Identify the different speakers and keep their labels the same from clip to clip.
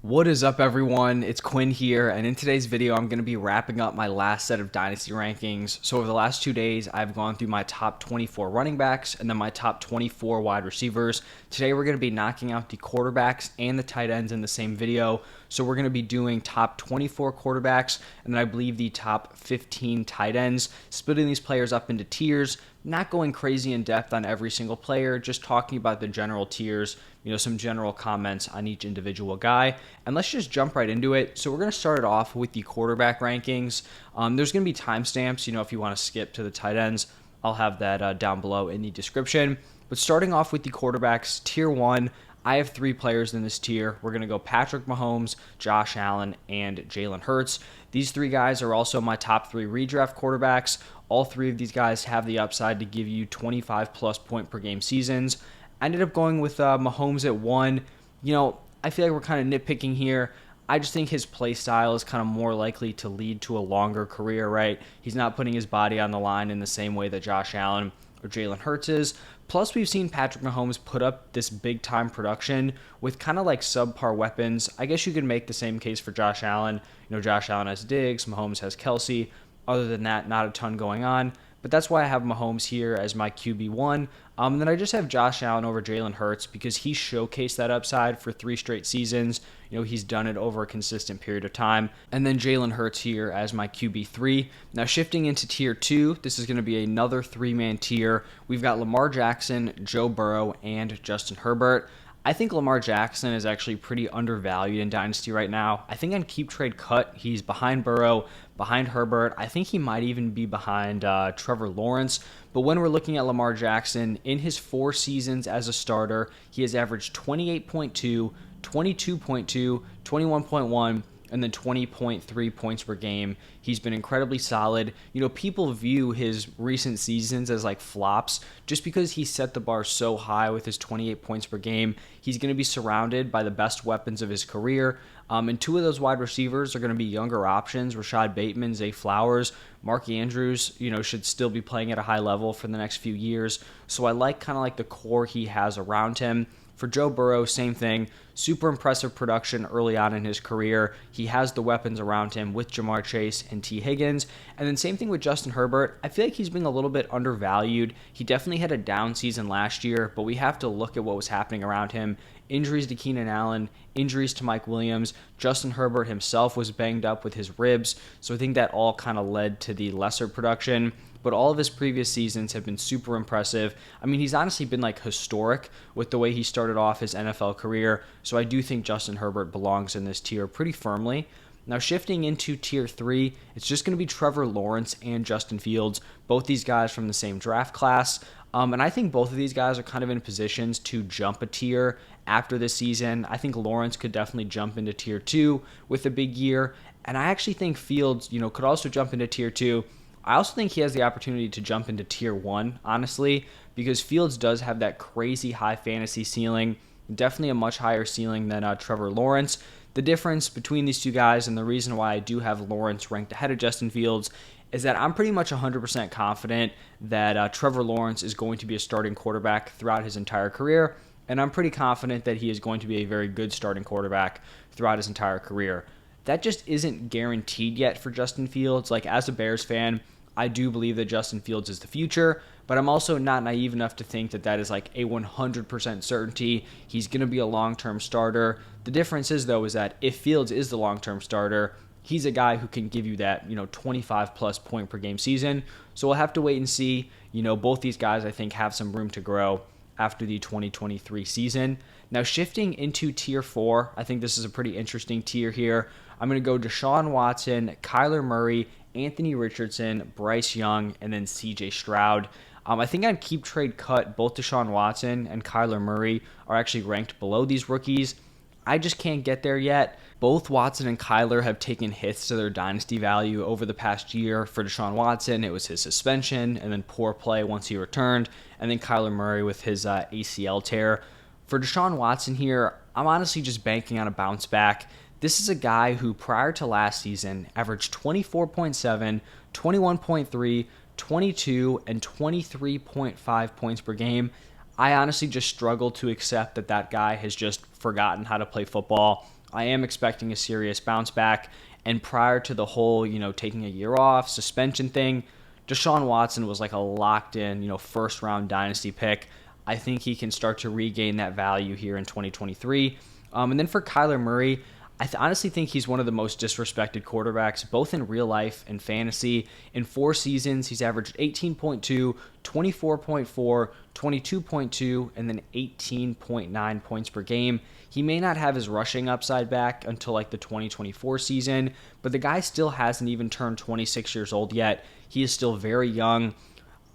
Speaker 1: What is up, everyone? It's Quinn here, and in today's video I'm going to be wrapping up my last set of Dynasty rankings. So over the last 2 days I've gone through my top 24 running backs and then my top 24 wide receivers. Today we're going to be knocking out the quarterbacks and the tight ends in the same video. So we're going to be doing top 24 quarterbacks and then I believe the top 15 tight ends, splitting these players up into tiers, not going crazy in depth on every single player, just talking about the general tiers, some general comments on each individual guy. And let's just jump right into it. So we're going to start it off with the quarterback rankings. There's going to be timestamps, if you want to skip to the tight ends, I'll have that down below in the description. But starting off with the quarterbacks, tier 1, I have 3 players in this tier. We're going to go Patrick Mahomes, Josh Allen, and Jalen Hurts. These 3 guys are also my top 3 redraft quarterbacks. All 3 of these guys have the upside to give you 25 plus point per game seasons. I ended up going with Mahomes at 1. I feel like we're kind of nitpicking here. I just think his play style is kind of more likely to lead to a longer career, right? He's not putting his body on the line in the same way that Josh Allen or Jalen Hurts is. Plus, we've seen Patrick Mahomes put up this big-time production with kind of like subpar weapons. I guess you could make the same case for Josh Allen. Josh Allen has Diggs, Mahomes has Kelsey. Other than that, not a ton going on. But that's why I have Mahomes here as my QB1. And then I just have Josh Allen over Jalen Hurts because he showcased that upside for 3 straight seasons. He's done it over a consistent period of time. And then Jalen Hurts here as my QB3. Now shifting into tier 2, this is going to be another 3-man tier. We've got Lamar Jackson, Joe Burrow, and Justin Herbert. I think Lamar Jackson is actually pretty undervalued in Dynasty right now. I think on Keep Trade Cut, he's behind Burrow, behind Herbert. I think he might even be behind Trevor Lawrence. But when we're looking at Lamar Jackson, in his 4 seasons as a starter, he has averaged 28.2, 22.2, 21.1, and then 20.3 points per game. He's been incredibly solid. People view his recent seasons as like flops just because he set the bar so high with his 28 points per game. He's going to be surrounded by the best weapons of his career. And 2 of those wide receivers are going to be younger options. Rashad Bateman, Zay Flowers, Mark Andrews, should still be playing at a high level for the next few years. So I like kind of like the core he has around him. For Joe Burrow, same thing. Super impressive production early on in his career. He has the weapons around him with Jamar Chase and T. Higgins. And then same thing with Justin Herbert. I feel like he's being a little bit undervalued. He definitely had a down season last year, but we have to look at what was happening around him. Injuries to Keenan Allen, injuries to Mike Williams. Justin Herbert himself was banged up with his ribs, so I think that all kind of led to the lesser production. But all of his previous seasons have been super impressive. I mean, he's honestly been like historic with the way he started off his NFL career. So I do think Justin Herbert belongs in this tier pretty firmly. Now shifting into tier 3, it's just going to be Trevor Lawrence and Justin Fields, both these guys from the same draft class. And I think both of these guys are kind of in positions to jump a tier after this season. I think Lawrence could definitely jump into tier 2 with a big year. And I actually think Fields, could also jump into tier 2. I also think he has the opportunity to jump into tier 1, honestly, because Fields does have that crazy high fantasy ceiling, definitely a much higher ceiling than Trevor Lawrence. The difference between these 2 guys and the reason why I do have Lawrence ranked ahead of Justin Fields is that I'm pretty much 100% confident that Trevor Lawrence is going to be a starting quarterback throughout his entire career, and I'm pretty confident that he is going to be a very good starting quarterback throughout his entire career. That just isn't guaranteed yet for Justin Fields. Like, as a Bears fan, I do believe that Justin Fields is the future, but I'm also not naive enough to think that that is like a 100% certainty. He's going to be a long-term starter. The difference is, though, is that if Fields is the long-term starter, he's a guy who can give you that, 25 plus point per game season. So we'll have to wait and see. Both these guys, I think, have some room to grow after the 2023 season. Now, shifting into tier 4, I think this is a pretty interesting tier here. I'm going to go Deshaun Watson, Kyler Murray, Anthony Richardson, Bryce Young, and then CJ Stroud. I think on Keep Trade Cut, both Deshaun Watson and Kyler Murray are actually ranked below these rookies. I just can't get there yet. Both Watson and Kyler have taken hits to their dynasty value over the past year. For Deshaun Watson, it was his suspension and then poor play once he returned, and then Kyler Murray with his ACL tear. For Deshaun Watson here, I'm honestly just banking on a bounce back. This is a guy who prior to last season averaged 24.7, 21.3, 22, and 23.5 points per game. I honestly just struggle to accept that that guy has just forgotten how to play football. I am expecting a serious bounce back. And prior to the whole, taking a year off, suspension thing, Deshaun Watson was like a locked in, first round dynasty pick. I think he can start to regain that value here in 2023. And then for Kyler Murray, I honestly think he's one of the most disrespected quarterbacks, both in real life and fantasy. In 4 seasons, he's averaged 18.2, 24.4, 22.2, and then 18.9 points per game. He may not have his rushing upside back until like the 2024 season, but the guy still hasn't even turned 26 years old yet. He is still very young.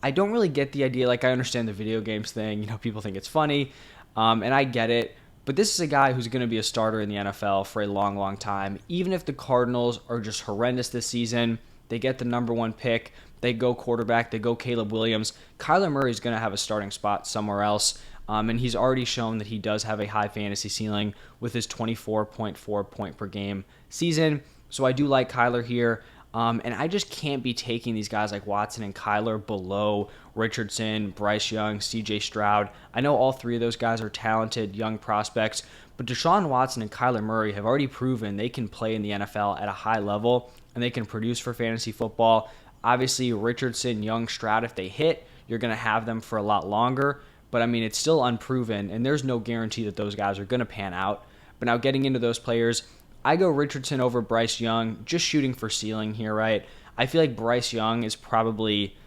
Speaker 1: I don't really get the idea. Like, I understand the video games thing. People think it's funny, and I get it. But this is a guy who's going to be a starter in the NFL for a long, long time. Even if the Cardinals are just horrendous this season, they get the number 1 pick, they go quarterback, they go Caleb Williams, Kyler Murray is going to have a starting spot somewhere else. And he's already shown that he does have a high fantasy ceiling with his 24.4 point per game season. So I do like Kyler here. And I just can't be taking these guys like Watson and Kyler below Richardson, Bryce Young, CJ Stroud. I know all 3 of those guys are talented young prospects, but Deshaun Watson and Kyler Murray have already proven they can play in the NFL at a high level and they can produce for fantasy football. Obviously, Richardson, Young, Stroud, if they hit, you're going to have them for a lot longer. But I mean, it's still unproven, and there's no guarantee that those guys are going to pan out. But now getting into those players, I go Richardson over Bryce Young, just shooting for ceiling here, right? I feel like Bryce Young is probably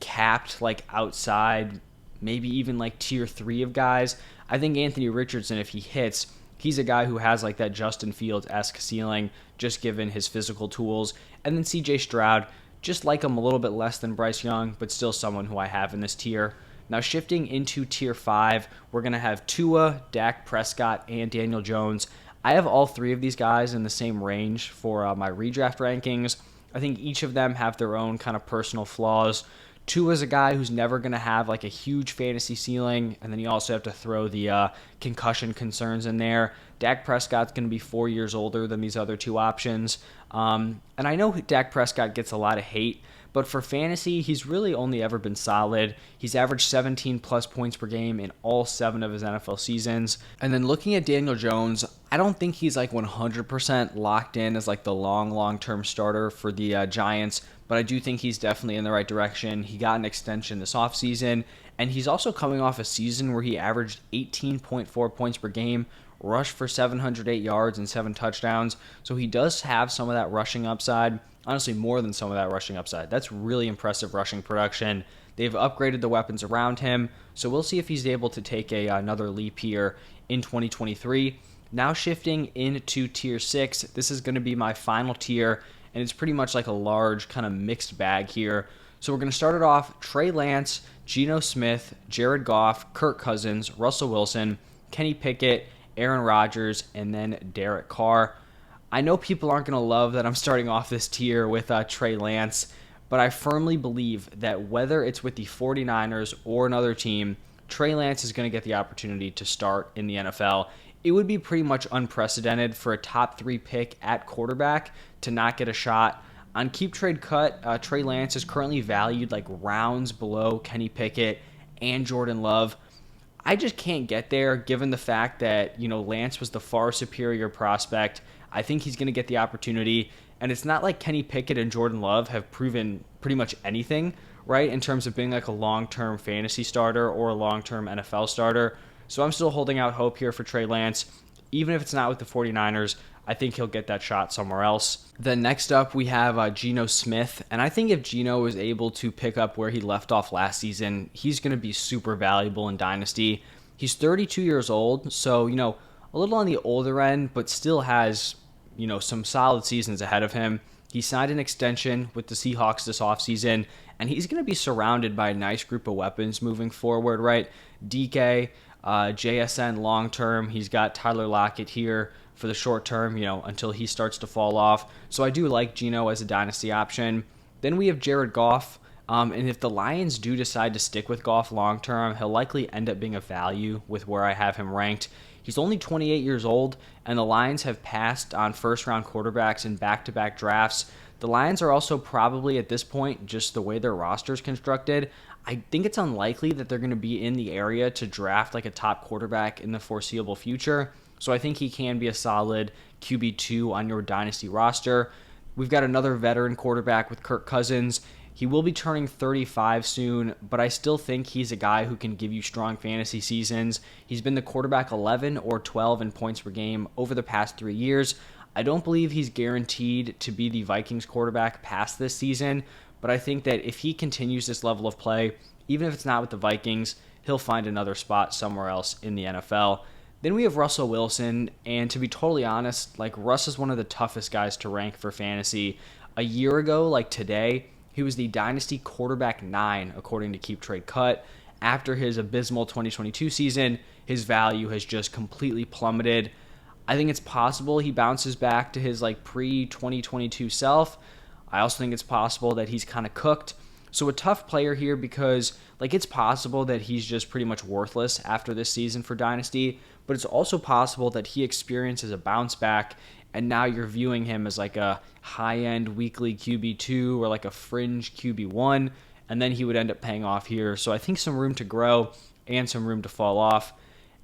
Speaker 1: capped like outside, maybe even like tier 3 of guys. I think Anthony Richardson, if he hits, he's a guy who has like that Justin Fields-esque ceiling, just given his physical tools. And then CJ Stroud, just like him a little bit less than Bryce Young, but still someone who I have in this tier. Now shifting into tier 5, we're going to have Tua, Dak Prescott, and Daniel Jones. I have all 3 of these guys in the same range for my redraft rankings. I think each of them have their own kind of personal flaws. Tua is a guy who's never going to have like a huge fantasy ceiling, and then you also have to throw the concussion concerns in there. Dak Prescott's going to be 4 years older than these other 2 options. And I know Dak Prescott gets a lot of hate, but for fantasy, he's really only ever been solid. He's averaged 17 plus points per game in all 7 of his NFL seasons. And then looking at Daniel Jones, I don't think he's like 100% locked in as like the long-term starter for the Giants, but I do think he's definitely in the right direction. He got an extension this offseason, and he's also coming off a season where he averaged 18.4 points per game, rushed for 708 yards and 7 touchdowns. So he does have some of that rushing upside. Honestly, more than some of that rushing upside. That's really impressive rushing production. They've upgraded the weapons around him, so we'll see if he's able to take another leap here in 2023. Now shifting into tier 6, this is going to be my final tier, and it's pretty much like a large kind of mixed bag here. So we're going to start it off, Trey Lance, Geno Smith, Jared Goff, Kirk Cousins, Russell Wilson, Kenny Pickett, Aaron Rodgers, and then Derek Carr. I know people aren't going to love that I'm starting off this tier with Trey Lance, but I firmly believe that whether it's with the 49ers or another team, Trey Lance is going to get the opportunity to start in the NFL. It would be pretty much unprecedented for a top 3 pick at quarterback to not get a shot. On Keep Trade Cut, Trey Lance is currently valued like rounds below Kenny Pickett and Jordan Love. I just can't get there given the fact that, Lance was the far superior prospect. I think he's going to get the opportunity, and it's not like Kenny Pickett and Jordan Love have proven pretty much anything, right, in terms of being like a long-term fantasy starter or a long-term NFL starter. So I'm still holding out hope here for Trey Lance. Even if it's not with the 49ers, I think he'll get that shot somewhere else. Then next up, we have Geno Smith, and I think if Geno is able to pick up where he left off last season, he's going to be super valuable in Dynasty. He's 32 years old, so, a little on the older end, but still has some solid seasons ahead of him. He signed an extension with the Seahawks this offseason, and he's going to be surrounded by a nice group of weapons moving forward, right? DK, JSN long term. He's got Tyler Lockett here for the short term, until he starts to fall off. So I do like Geno as a dynasty option. Then we have Jared Goff. And if the Lions do decide to stick with Goff long term, he'll likely end up being a value with where I have him ranked. He's only 28 years old, and the Lions have passed on first-round quarterbacks in back-to-back drafts. The Lions are also probably, at this point, just the way their roster is constructed, I think it's unlikely that they're going to be in the area to draft like a top quarterback in the foreseeable future. So I think he can be a solid QB2 on your Dynasty roster. We've got another veteran quarterback with Kirk Cousins. He will be turning 35 soon, but I still think he's a guy who can give you strong fantasy seasons. He's been the quarterback 11 or 12 in points per game over the past 3 years. I don't believe he's guaranteed to be the Vikings quarterback past this season, but I think that if he continues this level of play, even if it's not with the Vikings, he'll find another spot somewhere else in the NFL. Then we have Russell Wilson, and to be totally honest, like Russ is one of the toughest guys to rank for fantasy. A year ago, like today, he was the Dynasty quarterback 9, according to Keep Trade Cut. After his abysmal 2022 season, his value has just completely plummeted. I think it's possible he bounces back to his like pre-2022 self. I also think it's possible that he's kind of cooked. So a tough player here because like it's possible that he's just pretty much worthless after this season for Dynasty, but it's also possible that he experiences a bounce back and now you're viewing him as like a high-end weekly QB2 or like a fringe QB1, and then he would end up paying off here. So I think some room to grow and some room to fall off.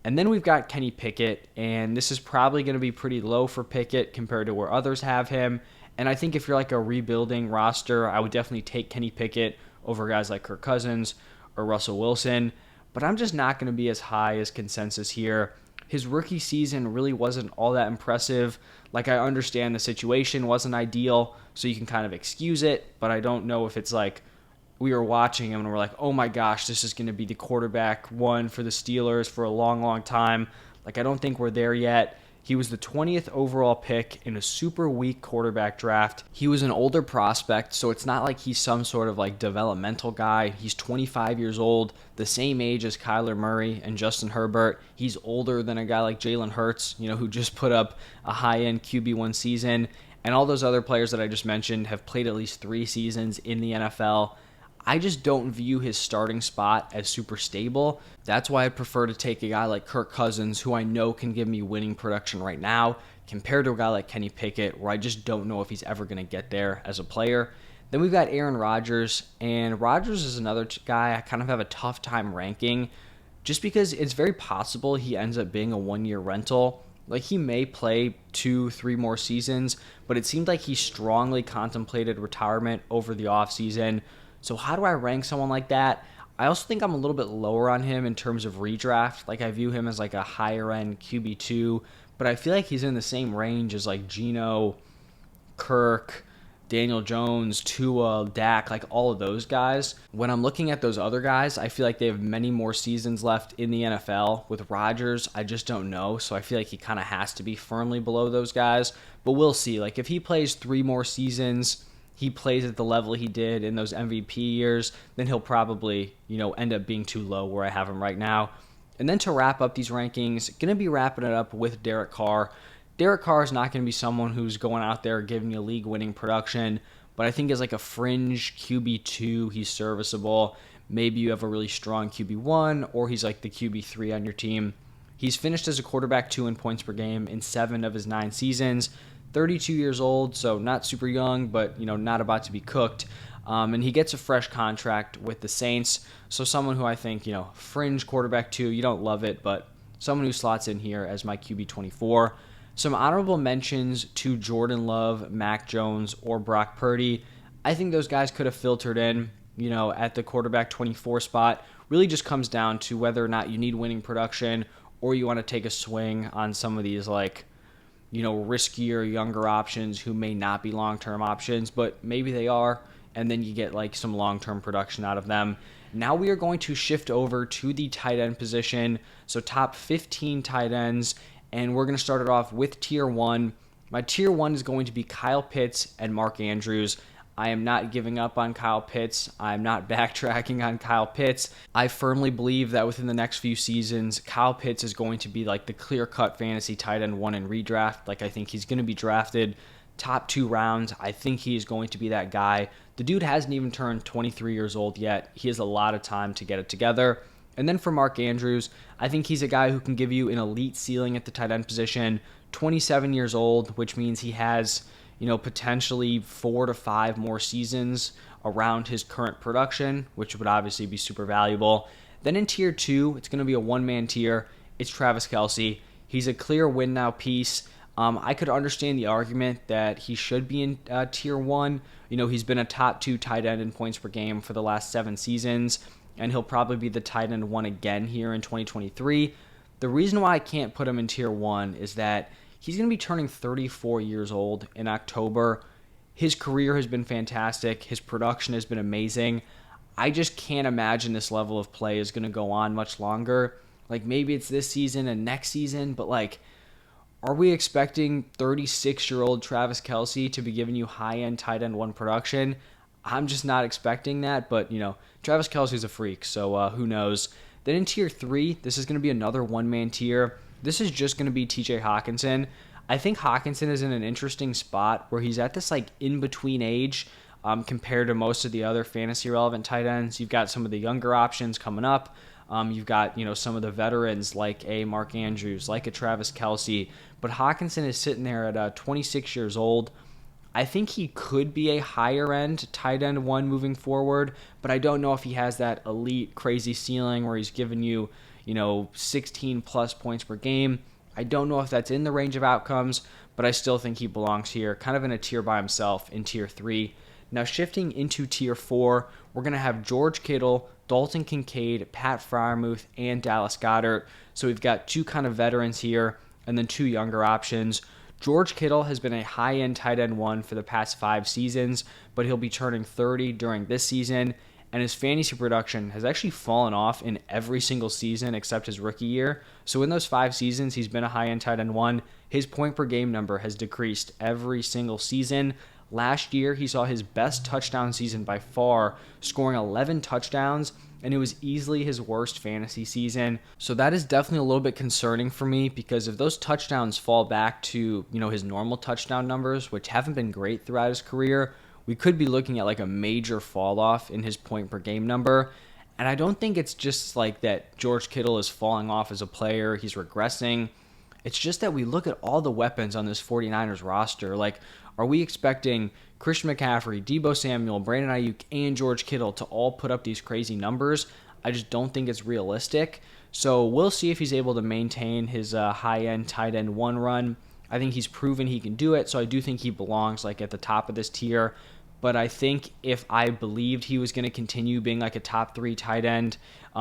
Speaker 1: And then we've got Kenny Pickett, and this is probably going to be pretty low for Pickett compared to where others have him. And I think if you're like a rebuilding roster, I would definitely take Kenny Pickett over guys like Kirk Cousins or Russell Wilson. But I'm just not going to be as high as consensus here. His rookie season really wasn't all that impressive. Like, I understand the situation wasn't ideal, so you can kind of excuse it, but I don't know if it's like we were watching him and we're like, oh my gosh, this is going to be the quarterback one for the Steelers for a long, long time. Like, I don't think we're there yet. He was the 20th overall pick in a super weak quarterback draft. He was an older prospect, so it's not like he's some sort of like developmental guy. He's 25 years old, the same age as Kyler Murray and Justin Herbert. He's older than a guy like Jalen Hurts, who just put up a high-end QB1 season. And all those other players that I just mentioned have played at least 3 seasons in the NFL. I just don't view his starting spot as super stable. That's why I prefer to take a guy like Kirk Cousins, who I know can give me winning production right now, compared to a guy like Kenny Pickett, where I just don't know if he's ever going to get there as a player. Then we've got Aaron Rodgers, and Rodgers is another guy I kind of have a tough time ranking, just because it's very possible he ends up being a one-year rental. Like, he may play 2-3 more seasons, but it seemed like he strongly contemplated retirement over the offseason. So how do I rank someone like that? I also think I'm a little bit lower on him in terms of redraft. Like, I view him as like a higher end QB2, but I feel like he's in the same range as like Geno, Kirk, Daniel Jones, Tua, Dak, like all of those guys. When I'm looking at those other guys, I feel like they have many more seasons left in the NFL. With Rodgers, I just don't know, so I feel like he kind of has to be firmly below those guys. But we'll see. Like, if he plays 3 more seasons, he plays at the level he did in those MVP years, then he'll probably, end up being too low where I have him right now. And then to wrap up these rankings, going to be wrapping it up with Derek Carr. Derek Carr is not going to be someone who's going out there giving you league-winning production, but I think as like a fringe QB2, he's serviceable. Maybe you have a really strong QB1, or he's like the QB3 on your team. He's finished as a quarterback 2 in points per game in 7 of his 9 seasons. 32 years old, so not super young, but not about to be cooked. And he gets a fresh contract with the Saints, so someone who I think, fringe quarterback 2, you don't love it, but someone who slots in here as my QB24. Some honorable mentions to Jordan Love, Mac Jones, or Brock Purdy. I think those guys could have filtered in, at the quarterback 24 spot. Really just comes down to whether or not you need winning production or you want to take a swing on some of these like riskier, younger options who may not be long-term options, but maybe they are, and then you get like some long-term production out of them. Now we are going to shift over to the tight end position, so top 15 tight ends, and we're going to start it off with tier 1. My tier 1 is going to be Kyle Pitts and Mark Andrews. I am not giving up on Kyle Pitts. I'm not backtracking on Kyle Pitts. I firmly believe that within the next few seasons, Kyle Pitts is going to be like the clear-cut fantasy tight end 1 in redraft. Like, I think he's going to be drafted top 2 rounds. I think he is going to be that guy. The dude hasn't even turned 23 years old yet. He has a lot of time to get it together. And then for Mark Andrews, I think he's a guy who can give you an elite ceiling at the tight end position. 27 years old, which means he has potentially 4 to 5 more seasons around his current production, which would obviously be super valuable. Then in tier 2, it's going to be a one-man tier. It's Travis Kelce. He's a clear win now piece. I could understand the argument that he should be in tier 1. He's been a top 2 tight end in points per game for the last 7 seasons, and he'll probably be the tight end 1 again here in 2023. The reason why I can't put him in tier 1 is that he's going to be turning 34 years old in October. His career has been fantastic. His production has been amazing. I just can't imagine this level of play is going to go on much longer. Like, maybe it's this season and next season, but like, are we expecting 36-year-old Travis Kelce to be giving you high-end tight end 1 production? I'm just not expecting that, but Travis Kelce's a freak, so who knows. Then in tier 3, this is going to be another one-man tier. This is just going to be TJ Hockenson. I think Hockenson is in an interesting spot where he's at this like in-between age compared to most of the other fantasy-relevant tight ends. You've got some of the younger options coming up. You've got some of the veterans like a Mark Andrews, like a Travis Kelce. But Hockenson is sitting there at 26 years old. I think he could be a higher-end tight end 1 moving forward, but I don't know if he has that elite, crazy ceiling where he's giving you 16-plus points per game. I don't know if that's in the range of outcomes, but I still think he belongs here, kind of in a tier by himself in tier 3. Now shifting into tier 4, we're going to have George Kittle, Dalton Kincaid, Pat Freiermuth, and Dallas Goedert. So we've got 2 kind of veterans here and then 2 younger options. George Kittle has been a high-end tight end 1 for the past 5 seasons, but he'll be turning 30 during this season, and his fantasy production has actually fallen off in every single season except his rookie year. So in those 5 seasons he's been a high-end tight end 1, his point per game number has decreased every single season. Last year, he saw his best touchdown season by far, scoring 11 touchdowns, and it was easily his worst fantasy season. So that is definitely a little bit concerning for me, because if those touchdowns fall back to, his normal touchdown numbers, which haven't been great throughout his career, we could be looking at like a major fall off in his point per game number. And I don't think it's just like that George Kittle is falling off as a player, he's regressing. It's just that we look at all the weapons on this 49ers roster. Like, are we expecting Christian McCaffrey, Deebo Samuel, Brandon Ayuk, and George Kittle to all put up these crazy numbers? I just don't think it's realistic. So we'll see if he's able to maintain his high-end tight end 1 run. I think he's proven he can do it, so I do think he belongs like at the top of this tier. But I think if I believed he was going to continue being like a top 3 tight end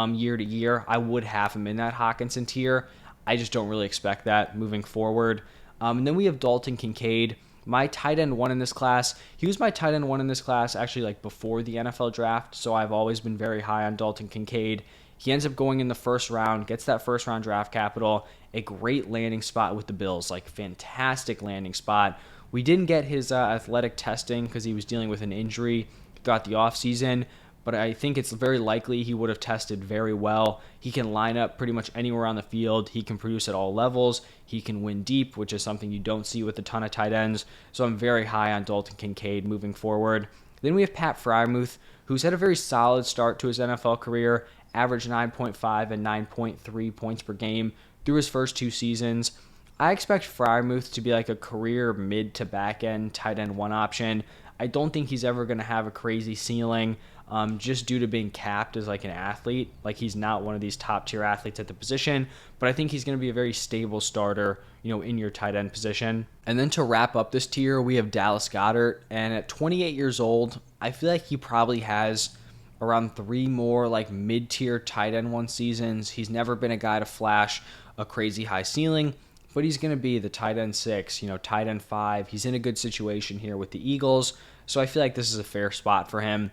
Speaker 1: year to year, I would have him in that Hockenson tier. I just don't really expect that moving forward. And then we have Dalton Kincaid, my tight end 1 in this class. He was my tight end 1 in this class actually like before the NFL draft, so I've always been very high on Dalton Kincaid. He ends up going in the first round, gets that first round draft capital, a great landing spot with the Bills, like fantastic landing spot. We didn't get his athletic testing because he was dealing with an injury throughout the offseason, but I think it's very likely he would have tested very well. He can line up pretty much anywhere on the field. He can produce at all levels. He can win deep, which is something you don't see with a ton of tight ends. So I'm very high on Dalton Kincaid moving forward. Then we have Pat Freiermuth, who's had a very solid start to his NFL career, averaged 9.5 and 9.3 points per game through his first 2 seasons. I expect Freiermuth to be like a career mid to back end tight end 1 option. I don't think he's ever going to have a crazy ceiling just due to being capped as like an athlete. Like, he's not one of these top tier athletes at the position, but I think he's going to be a very stable starter, in your tight end position. And then to wrap up this tier, we have Dallas Goedert. And at 28 years old, I feel like he probably has around 3 more like mid-tier tight end 1 seasons. He's never been a guy to flash a crazy high ceiling, but he's going to be the tight end 6, tight end 5. He's in a good situation here with the Eagles, so I feel like this is a fair spot for him.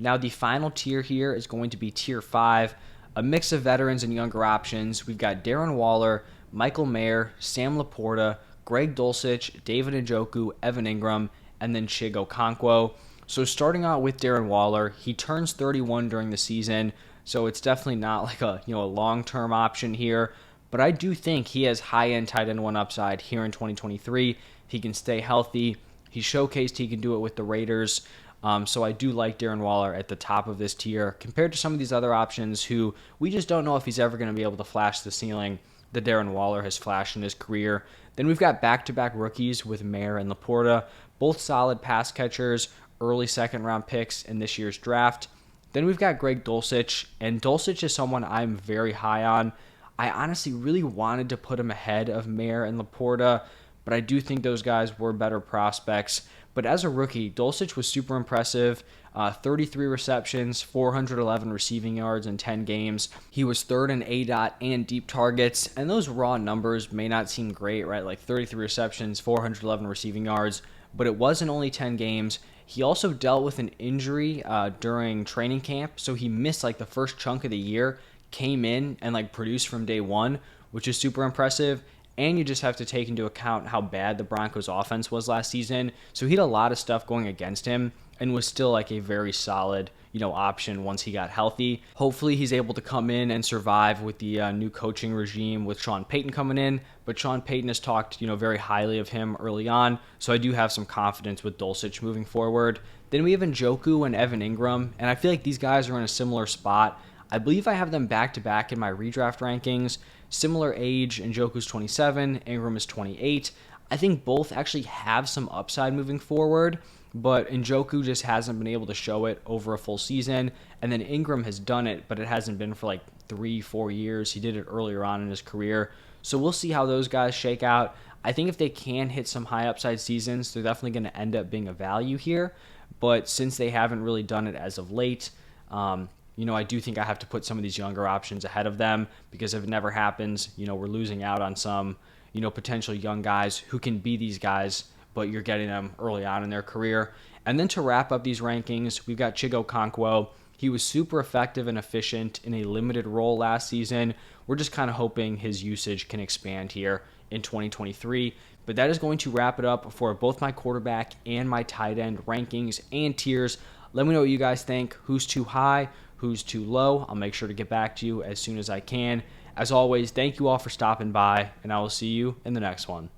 Speaker 1: Now, the final tier here is going to be tier 5, a mix of veterans and younger options. We've got Darren Waller, Michael Mayer, Sam Laporta, Greg Dulcich, David Njoku, Evan Ingram, and then Chig Okonkwo. So starting out with Darren Waller, he turns 31 during the season, so it's definitely not like a long-term option here. But I do think he has high-end tight end 1 upside here in 2023. He can stay healthy. He showcased he can do it with the Raiders. So I do like Darren Waller at the top of this tier compared to some of these other options who we just don't know if he's ever going to be able to flash the ceiling that Darren Waller has flashed in his career. Then we've got back-to-back rookies with Mayer and Laporta, both solid pass catchers, early second-round picks in this year's draft. Then we've got Greg Dulcich, and Dulcich is someone I'm very high on. I honestly really wanted to put him ahead of Mayer and Laporta, but I do think those guys were better prospects. But as a rookie, Dulcich was super impressive. 33 receptions, 411 receiving yards in 10 games. He was third in ADOT and deep targets, and those raw numbers may not seem great, right? Like 33 receptions, 411 receiving yards, but it was in only 10 games. He also dealt with an injury during training camp, so he missed like the first chunk of the year, came in and like produced from day one, which is super impressive. And you just have to take into account how bad the Broncos offense was last season. So he had a lot of stuff going against him and was still like a very solid, option once he got healthy. Hopefully he's able to come in and survive with the new coaching regime with Sean Payton coming in. But Sean Payton has talked, very highly of him early on. So I do have some confidence with Dulcich moving forward. Then we have Njoku and Evan Ingram. And I feel like these guys are in a similar spot. I believe I have them back-to-back in my redraft rankings. Similar age, Njoku's 27, Ingram is 28. I think both actually have some upside moving forward, but Njoku just hasn't been able to show it over a full season. And then Ingram has done it, but it hasn't been for like 3-4 years. He did it earlier on in his career. So we'll see how those guys shake out. I think if they can hit some high upside seasons, they're definitely going to end up being a value here. But since they haven't really done it as of late, I do think I have to put some of these younger options ahead of them, because if it never happens, we're losing out on some, potential young guys who can be these guys, but you're getting them early on in their career. And then to wrap up these rankings, we've got Chigo Okonkwo. He was super effective and efficient in a limited role last season. We're just kind of hoping his usage can expand here in 2023. But that is going to wrap it up for both my quarterback and my tight end rankings and tiers. Let me know what you guys think. Who's too high? Who's too low? I'll make sure to get back to you as soon as I can. As always, thank you all for stopping by, and I will see you in the next one.